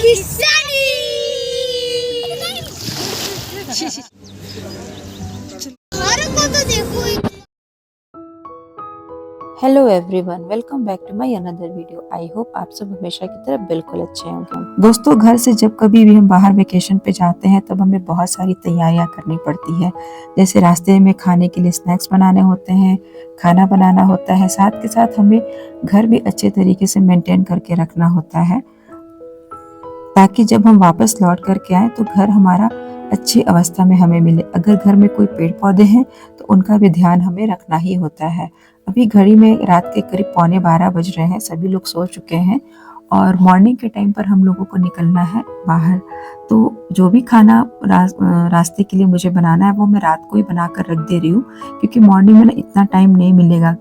Hello everyone, welcome back to my another video. I hope आप सब हमेशा की तरह बिल्कुल अच्छे होंगे। दोस्तों, घर से जब कभी भी हम बाहर वेकेशन पे जाते हैं तब हमें बहुत सारी तैयारियां करनी पड़ती है। जैसे रास्ते में खाने के लिए स्नैक्स बनाने होते हैं, खाना बनाना होता है, साथ के साथ हमें घर भी अच्छे तरीके से मेंटेन करके रखना होता है ताकि जब हम वापस लौट करके आए तो घर हमारा अच्छी अवस्था में हमें मिले। अगर घर में कोई पेड़ पौधे हैं तो उनका भी ध्यान हमें रखना ही होता है। अभी घड़ी में रात के करीब 11:15 बज रहे हैं, सभी लोग सो चुके हैं और मॉर्निंग के टाइम पर हम लोगों को निकलना है बाहर। तो जो भी खाना रास्ते के लिए मुझे बनाना है वो मैं रात को ही बनाकर रख दे रही हूँ, क्योंकि मॉर्निंग में ना इतना टाइम नहीं मिलेगा,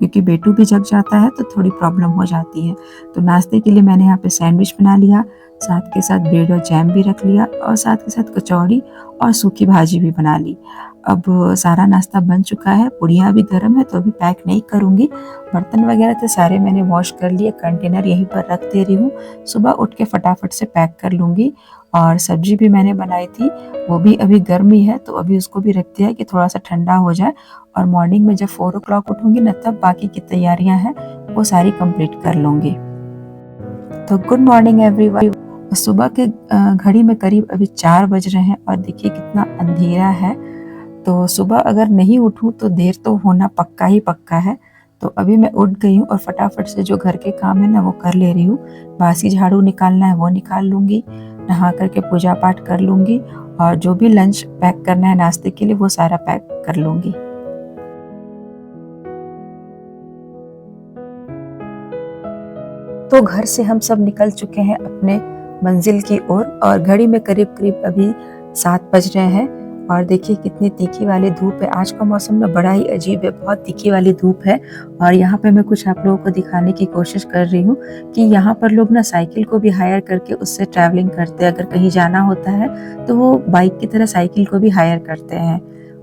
क्योंकि बेटू भी जग जाता है तो थोड़ी प्रॉब्लम हो जाती है। तो नाश्ते के लिए मैंने यहाँ पे सैंडविच बना लिया, साथ के साथ ब्रेड और जैम भी रख लिया और साथ के साथ कचौड़ी और सूखी भाजी भी बना ली। अब सारा नाश्ता बन चुका है, पुड़िया भी गर्म है तो अभी पैक नहीं करूँगी। बर्तन वगैरह तो सारे मैंने वॉश कर लिए, कंटेनर यहीं पर रख दे रही हूँ, सुबह उठ के फटाफट से पैक कर लूँगी। और सब्जी भी मैंने बनाई थी, वो भी अभी गर्म ही है तो अभी उसको भी रख दिया है कि थोड़ा सा ठंडा हो जाए, और मॉर्निंग में जब 4 o'clock उठूँगी ना तब बाकी की तैयारियाँ हैं वो सारी कंप्लीट कर लूँगी। तो गुड मॉर्निंग एवरीवन। सुबह के घड़ी में करीब अभी 4 बज रहे हैं और देखिए कितना अंधेरा है। तो सुबह अगर नहीं उठूं तो देर तो होना पक्का ही पक्का है। तो अभी मैं उठ गई हूँ और फटाफट से जो घर के काम है ना वो कर ले रही हूँ। बासी झाड़ू निकालना है वो निकाल लूँगी, नहा करके पूजा पाठ कर लूँगी और जो भी लंच पैक करना है नाश्ते के लिए वो सारा पैक कर लूँगी। तो घर से हम सब निकल चुके हैं अपने मंजिल की ओर और घड़ी में करीब करीब अभी 7 बज रहे हैं और देखिए कितनी तीखी वाली धूप है। आज का मौसम ना बड़ा ही अजीब है, बहुत तीखी वाली धूप है। और यहाँ पे मैं कुछ आप लोगों को दिखाने की कोशिश कर रही हूँ कि यहाँ पर लोग ना साइकिल को भी हायर करके उससे ट्रैवलिंग करते हैं। अगर कहीं जाना होता है तो वो बाइक की तरह साइकिल को भी हायर करते हैं।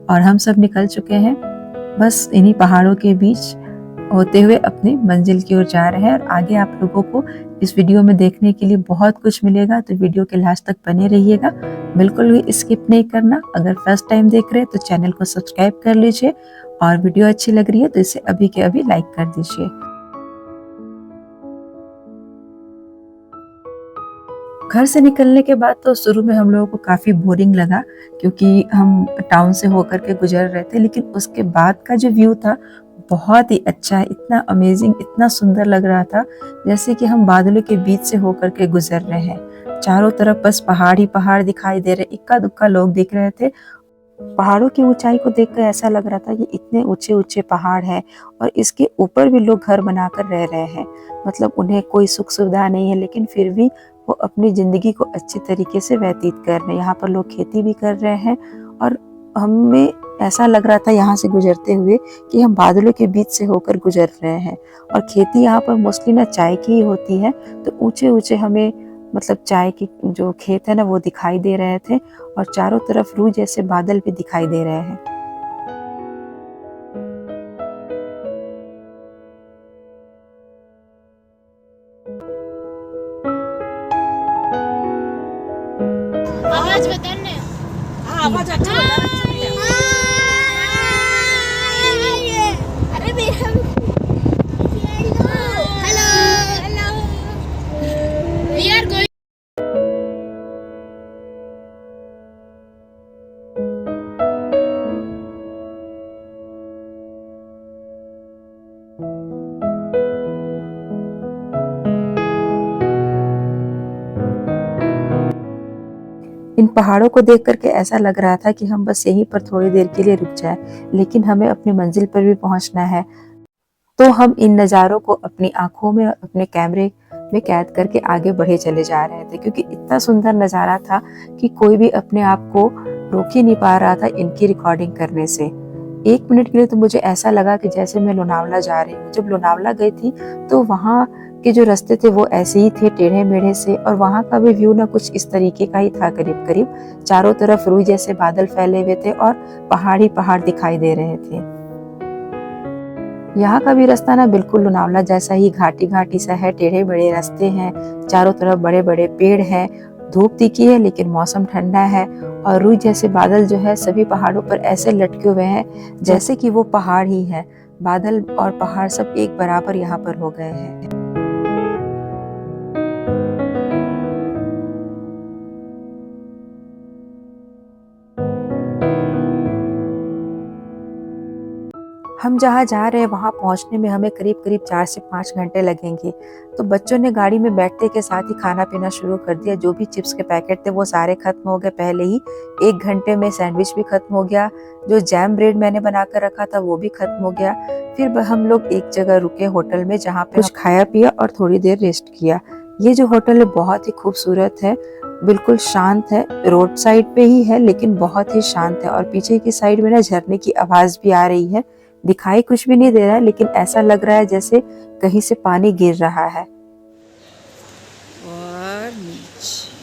और हम सब निकल चुके हैं बस इन्हीं पहाड़ों के बीच होते हुए अपनी मंजिल की ओर जा रहे हैं। और आगे आप लोगों को इस वीडियो में देखने के लिए बहुत कुछ मिलेगा, तो वीडियो के लास्ट तक बने रहिएगा, बिल्कुल भी स्किप नहीं करना। अगर फर्स्ट टाइम देख रहे हैं तो चैनल को सब्सक्राइब कर लीजिए और वीडियो अच्छी लग रही है तो इसे अभी के अभी लाइक कर दीजिए। घर से निकलने के बाद तो शुरू में हम लोगों को काफ़ी बोरिंग लगा, क्योंकि हम टाउन से होकर के गुजर रहे थे, लेकिन उसके बाद का जो व्यू था बहुत ही अच्छा है, इतना अमेजिंग, इतना सुंदर लग रहा था जैसे कि हम बादलों के बीच से होकर के गुजर रहे हैं। चारों तरफ बस पहाड़ ही पहाड़ दिखाई दे रहे, इक्का दुक्का लोग दिख रहे थे। पहाड़ों की ऊंचाई को देखकर ऐसा लग रहा था कि इतने ऊंचे ऊंचे पहाड़ हैं और इसके ऊपर भी लोग घर बनाकर रह रहे हैं। मतलब उन्हें कोई सुख सुविधा नहीं है, लेकिन फिर भी वो अपनी जिंदगी को अच्छे तरीके से व्यतीत कर रहे हैं। यहाँ पर लोग खेती भी कर रहे हैं और हमें ऐसा लग रहा था यहाँ से गुजरते हुए कि हम बादलों के बीच से होकर गुजर रहे हैं। और खेती यहाँ पर मोस्टली ना चाय की ही होती है, तो ऊंचे ऊंचे हमें मतलब चाय की जो खेत है ना वो दिखाई दे रहे थे और चारों तरफ रूह जैसे बादल भी दिखाई दे रहे हैं। आवाज बताने, आवाज अच्छा बता। अरे मेरा hello hello, we are going. इन पहाड़ों को देख करके ऐसा लग रहा था कि हम बस यहीं पर थोड़ी देर के लिए रुक जाएं, लेकिन हमें अपनी मंजिल पर भी पहुंचना है। तो हम इन नज़ारों को अपनी आंखों में अपने कैमरे में कैद करके आगे बढ़े चले जा रहे थे, क्योंकि इतना सुंदर नज़ारा था कि कोई भी अपने आप को रोक ही नहीं पा रहा था इनकी रिकॉर्डिंग करने से। 1 मिनट के लिए तो मुझे ऐसा लगा कि जैसे मैं लोनावला जा रही हूँ। जब लोनावला गई थी तो वहाँ के जो रास्ते थे वो ऐसे ही थे, टेढ़े मेढ़े से, और वहाँ का भी व्यू ना कुछ इस तरीके का ही था करीब करीब। चारों तरफ रुई जैसे बादल फैले हुए थे और पहाड़ ही पहाड़ दिखाई दे रहे थे। यहाँ का भी रास्ता ना बिल्कुल लोनावला जैसा ही घाटी घाटी सा है, टेढ़े मेढ़े रास्ते हैं, चारों तरफ बड़े बड़े पेड़ हैं, धूप तीखी है लेकिन मौसम ठंडा है और रुई जैसे बादल जो है सभी पहाड़ों पर ऐसे लटके हुए हैं जैसे कि वो पहाड़ ही है। बादल और पहाड़ सब एक बराबर यहाँ पर हो गए हैं। हम जहाँ जा रहे हैं वहाँ पहुँचने में हमें करीब करीब 4 से 5 घंटे लगेंगे। तो बच्चों ने गाड़ी में बैठने के साथ ही खाना पीना शुरू कर दिया। जो भी चिप्स के पैकेट थे वो सारे खत्म हो गए पहले ही। 1 घंटे में सैंडविच भी खत्म हो गया। जो जैम ब्रेड मैंने बना कर रखा था वो भी खत्म हो गया। फिर हम लोग एक जगह रुके होटल में, जहाँ पे कुछ खाया पिया और थोड़ी देर रेस्ट किया। ये जो होटल है बहुत ही खूबसूरत है, बिल्कुल शांत है, रोड साइड पे ही है लेकिन बहुत ही शांत है। और पीछे की साइड में ना झरने की आवाज भी आ रही है। दिखाई कुछ भी नहीं दे रहा है लेकिन ऐसा लग रहा है जैसे कहीं से पानी गिर रहा है। और नीचे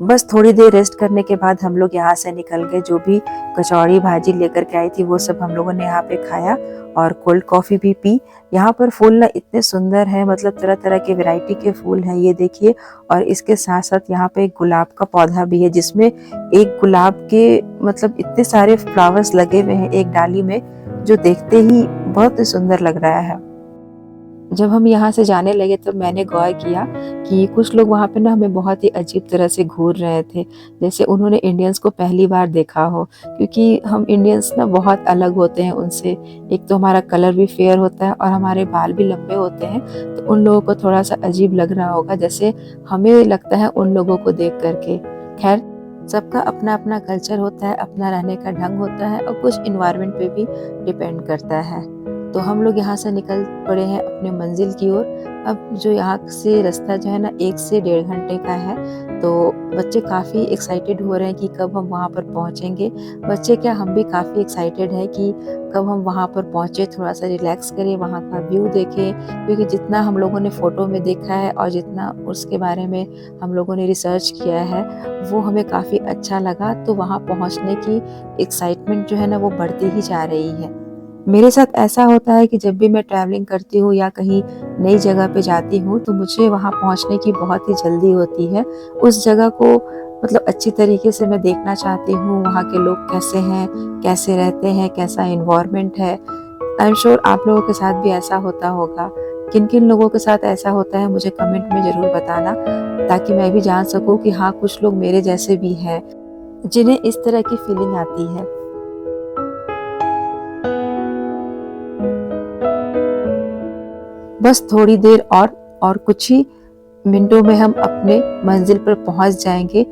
बस थोड़ी देर रेस्ट करने के बाद हम लोग यहाँ से निकल गए। जो भी कचौड़ी भाजी लेकर के आई थी वो सब हम लोगों ने यहाँ पे खाया और कोल्ड कॉफी भी पी। यहाँ पर फूल ना इतने सुंदर है, मतलब तरह तरह के वैरायटी के फूल हैं, ये देखिए। और इसके साथ साथ यहाँ पे एक गुलाब का पौधा भी है जिसमें एक गुलाब के मतलब इतने सारे फ्लावर्स लगे हुए हैं एक डाली में, जो देखते ही बहुत ही सुंदर लग रहा है। जब हम यहाँ से जाने लगे तो मैंने गौर किया कि कुछ लोग वहाँ पे ना हमें बहुत ही अजीब तरह से घूर रहे थे, जैसे उन्होंने इंडियंस को पहली बार देखा हो। क्योंकि हम इंडियंस ना बहुत अलग होते हैं उनसे। एक तो हमारा कलर भी फेयर होता है और हमारे बाल भी लंबे होते हैं, तो उन लोगों को थोड़ा सा अजीब लग रहा होगा जैसे हमें लगता है उन लोगों को देख करके। खैर, सबका अपना अपना कल्चर होता है, अपना रहने का ढंग होता है और कुछ इन्वायरमेंट पे भी डिपेंड करता है। तो हम लोग यहाँ से निकल पड़े हैं अपने मंजिल की ओर। अब जो यहाँ से रास्ता जो है ना 1 से 1.5 घंटे का है, तो बच्चे काफ़ी एक्साइटेड हो रहे हैं कि कब हम वहाँ पर पहुँचेंगे। बच्चे क्या, हम भी काफ़ी एक्साइटेड हैं कि कब हम वहाँ पर पहुँचे, थोड़ा सा रिलैक्स करें, वहाँ का व्यू देखें। क्योंकि जितना हम लोगों ने फ़ोटो में देखा है और जितना उसके बारे में हम लोगों ने रिसर्च किया है वो हमें काफ़ी अच्छा लगा। तो वहाँ पहुँचने की एक्साइटमेंट जो है ना वो बढ़ती ही जा रही है। मेरे साथ ऐसा होता है कि जब भी मैं ट्रैवलिंग करती हूँ या कहीं नई जगह पे जाती हूँ तो मुझे वहाँ पहुँचने की बहुत ही जल्दी होती है। उस जगह को मतलब अच्छी तरीके से मैं देखना चाहती हूँ, वहाँ के लोग कैसे हैं, कैसे रहते हैं, कैसा इन्वायरमेंट है। आई एम श्योर आप लोगों के साथ भी ऐसा होता होगा। किन किन लोगों के साथ ऐसा होता है मुझे कमेंट में ज़रूर बताना, ताकि मैं भी जान सकूँ कि हाँ, कुछ लोग मेरे जैसे भी हैं जिन्हें इस तरह की फीलिंग आती है। बस थोड़ी देर और कुछ ही मिनटों में हम अपने मंजिल पर पहुंच जाएंगे।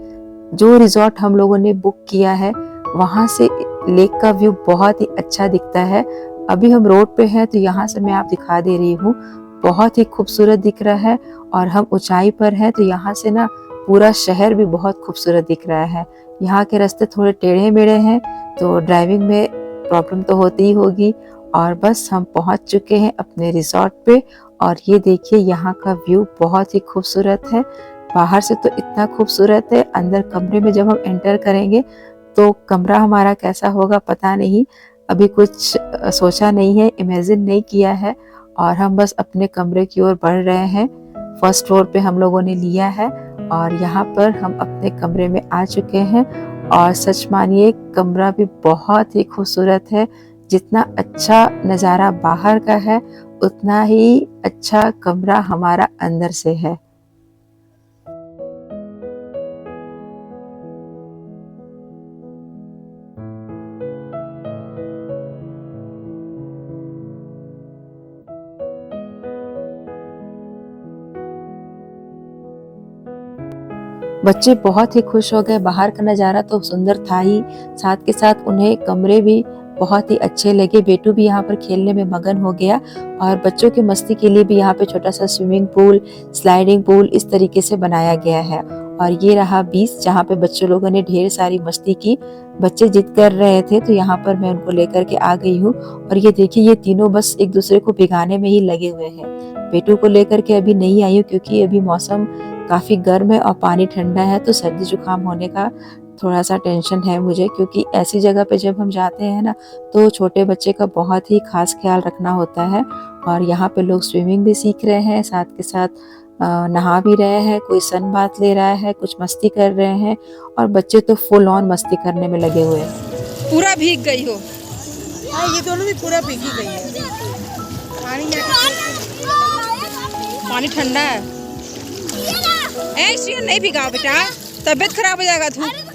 जो रिजॉर्ट हम लोगों ने बुक किया है वहां से लेक का व्यू बहुत ही अच्छा दिखता है। अभी हम रोड पे हैं तो यहाँ से मैं आप दिखा दे रही हूँ, बहुत ही खूबसूरत दिख रहा है। और हम ऊंचाई पर हैं तो यहाँ से ना पूरा शहर भी बहुत खूबसूरत दिख रहा है। यहाँ के रास्ते थोड़े टेढ़े मेढ़े हैं तो ड्राइविंग में प्रॉब्लम तो होती ही होगी। और बस हम पहुंच चुके हैं अपने रिजॉर्ट पे। और ये देखिए, यहाँ का व्यू बहुत ही खूबसूरत है। बाहर से तो इतना खूबसूरत है, अंदर कमरे में जब हम एंटर करेंगे तो कमरा हमारा कैसा होगा पता नहीं। अभी कुछ सोचा नहीं है, इमेजिन नहीं किया है। और हम बस अपने कमरे की ओर बढ़ रहे हैं। फर्स्ट फ्लोर पे हम लोगों ने लिया है और यहाँ पर हम अपने कमरे में आ चुके हैं। और सच मानिए, कमरा भी बहुत ही खूबसूरत है। जितना अच्छा नज़ारा बाहर का है उतना ही अच्छा कमरा हमारा अंदर से है। बच्चे बहुत ही खुश हो गए। बाहर का नज़ारा तो सुंदर था ही, साथ के साथ उन्हें कमरे भी बहुत ही अच्छे लगे। बेटू भी यहाँ पर खेलने में मगन हो गया। और बच्चों की मस्ती के लिए भी यहाँ पे छोटा सा स्विमिंग पूल, स्लाइडिंग पूल इस तरीके से बनाया गया है। और ये रहा बीच, जहाँ पे बच्चों लोगों ने ढेर सारी मस्ती की। बच्चे जिद कर रहे थे तो यहाँ पर मैं उनको लेकर के आ गई हूँ। और ये देखिए ये तीनों बस एक दूसरे को भिगाने में ही लगे हुए हैं। पेटू को लेकर के अभी नहीं आई हूँ क्योंकि अभी मौसम काफ़ी गर्म है और पानी ठंडा है, तो सर्दी जुकाम होने का थोड़ा सा टेंशन है मुझे, क्योंकि ऐसी जगह पे जब हम जाते हैं ना तो छोटे बच्चे का बहुत ही खास ख्याल रखना होता है। और यहाँ पे लोग स्विमिंग भी सीख रहे हैं, साथ के साथ नहा भी रहे हैं, कोई सन बाथ ले रहा है, कुछ मस्ती कर रहे हैं। और बच्चे तो फुल ऑन मस्ती करने में लगे हुए हैं। पूरा भीग गई हो। हाँ, ये दोनों भी पूरा भीगी गई है। पानी में पानी ठंडा है। ऐसे नहीं भिगाओ बेटा, तबीयत खराब हो जाएगा। धूप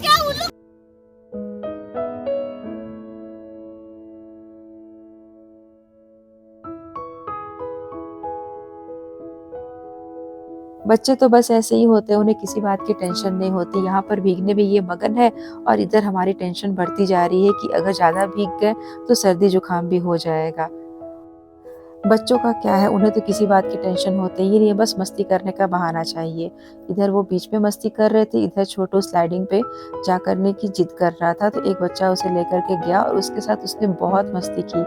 बच्चे तो बस ऐसे ही होते हैं, उन्हें किसी बात की टेंशन नहीं होती। यहाँ पर भीगने में ये मगन है और इधर हमारी टेंशन बढ़ती जा रही है कि अगर ज़्यादा भीग गए तो सर्दी जुकाम भी हो जाएगा। बच्चों का क्या है, उन्हें तो किसी बात की टेंशन होती ही नहीं है, बस मस्ती करने का बहाना चाहिए। इधर वो बीच में मस्ती कर रहे थे, इधर छोटू स्लाइडिंग पे जा करने की जिद कर रहा था, तो एक बच्चा उसे लेकर के गया और उसके साथ उसने बहुत मस्ती की।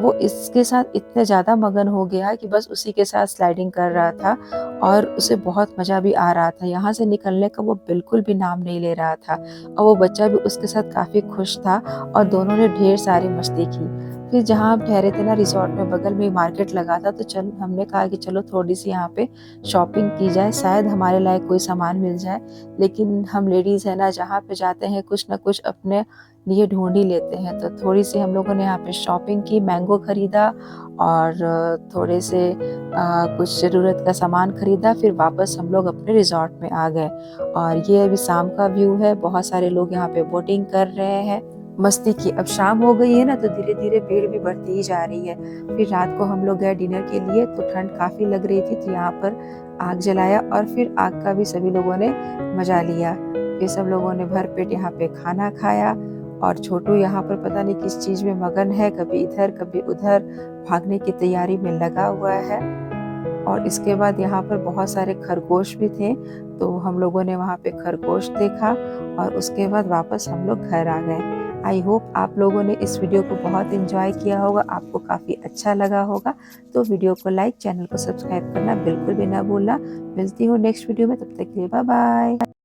वो इसके साथ इतने ज़्यादा मगन हो गया कि बस उसी के साथ स्लाइडिंग कर रहा था और उसे बहुत मज़ा भी आ रहा था। यहाँ से निकलने का वो बिल्कुल भी नाम नहीं ले रहा था और वो बच्चा भी उसके साथ काफ़ी खुश था और दोनों ने ढेर सारी मस्ती की। फिर जहाँ हम ठहरे थे ना रिसोर्ट में बगल में मार्केट लगा था, तो हमने कहा कि चलो थोड़ी सी यहाँ पे शॉपिंग की जाए, शायद हमारे लायक कोई सामान मिल जाए। लेकिन हम लेडीज़ है ना, जहाँ पे जाते हैं कुछ ना कुछ अपने लिए ढूंढ ही लेते हैं। तो थोड़ी सी हम लोगों ने यहाँ पे शॉपिंग की, मैंगो खरीदा और थोड़े से कुछ ज़रूरत का सामान खरीदा। फिर वापस हम लोग अपने रिसोर्ट में आ गए। और ये अभी शाम का व्यू है, बहुत सारे लोग यहाँ पे बोटिंग कर रहे हैं, मस्ती की। अब शाम हो गई है ना तो धीरे धीरे भीड़ भी बढ़ती ही जा रही है। फिर रात को हम लोग गए डिनर के लिए, तो ठंड काफ़ी लग रही थी, तो यहाँ पर आग जलाया और फिर आग का भी सभी लोगों ने मजा लिया। फिर सब लोगों ने भर पेट यहाँ पे खाना खाया और छोटू यहाँ पर पता नहीं किस चीज़ में मगन है, कभी इधर कभी उधर भागने की तैयारी में लगा हुआ है। और इसके बाद यहाँ पर बहुत सारे खरगोश भी थे, तो हम लोगों ने वहाँ पे खरगोश देखा और उसके बाद वापस हम लोग घर आ गए। आई होप आप लोगों ने इस वीडियो को बहुत एंजॉय किया होगा, आपको काफ़ी अच्छा लगा होगा। तो वीडियो को लाइक, चैनल को सब्सक्राइब करना बिल्कुल भी ना भूलना। मिलती हूँ नेक्स्ट वीडियो में, तब तक के लिए बाय बाय।